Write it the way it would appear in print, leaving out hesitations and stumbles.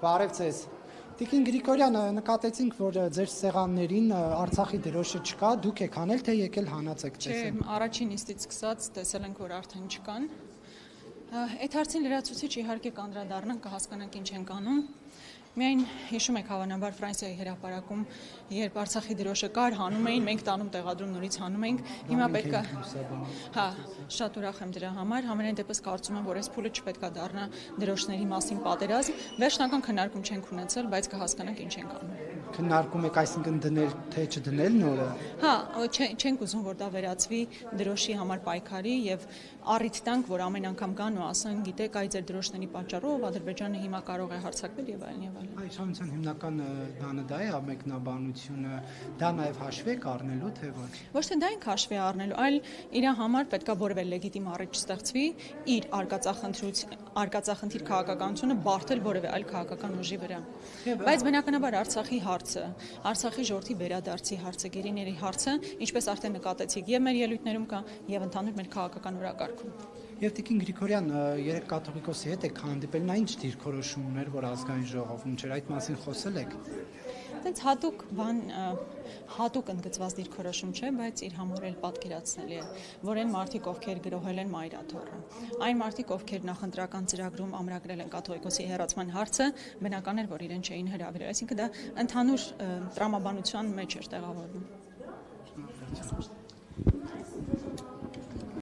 Բարև ձեզ։ Տիկին Գրիգորյան, նկատեցինք, որ ձեր սեղաններին Արցախի դրոշը չկա, դուք եք անել, թե եկել հանած եք տեսել։ Չէ, առաջին նիստից սկսած տեսել ենք, որ արդեն չկան։ Այդ հարցին լրացուցիչ իհարկե կանդրադառնանք, կհասկանանք ինչ ենք անում։ Միայն հիշում եք հավանաբար Ֆրանսիայի հրապարակում, երբ Արցախի դրոշը կար, հանում էին, մենք տանում տեղադրում նորից հանում ենք։ Հիմա պետք է Հա, շատ ուրախ եմ դրա համար, համենայն դեպս կարծում եմ, որ այս փուլը չպետք է դառնա դրոշների մասին պատերազմ, վերջնական քննարկում չենք ունեցել, բայց կհասկանանք ինչ ենք անում։ Քննարկում եք, այսինքն դնել, թե չդնել նորը։ Հա, չենք ուզում, որ դա վերածվի դրոշի համար պայքարի եւ առիթ տանք, որ ամեն անգամ գան ու ասեն, գիտեք, այ ձեր դրոշների պատճառով Ադրբեջանը հիմա կարող է հարձակվել եւ այլն եւ այլն։ Իշխանության հիմնական բանը դա է, ամենաբանությունը, դա նաև հաշվի եք առնելու, թե ոչ։ Ոչ թե դա ենք հաշվի առնելու, այլ իր համար պետքա որևէ լեգիտիմ առիթ չստեղծվի իր արկածախնդիր քաղաքականությունը բարթել որևէ այլ քաղաքական ուժի վրա։ Բայց բնականաբար Արցախի հարցը, Արցախի ժողովրդի վերադարձի հարցը, գերիների հարցը, ինչպես արդեն նկատեցիք, եւ մեր ելույթներում կա, եւ ընդհանուր մեր քաղաքական օրակարգում։ Եվ Տիկին Գրիգորյան, երեք կաթողիկոսի հետ եք հանդիպել, նա ինչ դիրքորոշում ուներ, որ ազգային ժողովում չէր, այդ մասին խոսել եք։ Այդպես հատուկ ընդգծված դիրքորոշում չէ, բայց իր համար էլ պատկերացնելի է, որ այն մարդիկ, ովքեր գրոհել են Մայրաթոռը, այն մարդիկ, ովքեր նախընտրական ծրագրում ամրագրել են կաթողիկոսի հեռացման հարցը, բնական էր, որ իրեն չէին հրավիրել, այսինքն դա ընդհանուր տրամաբանության մեջ էր տեղավորվում։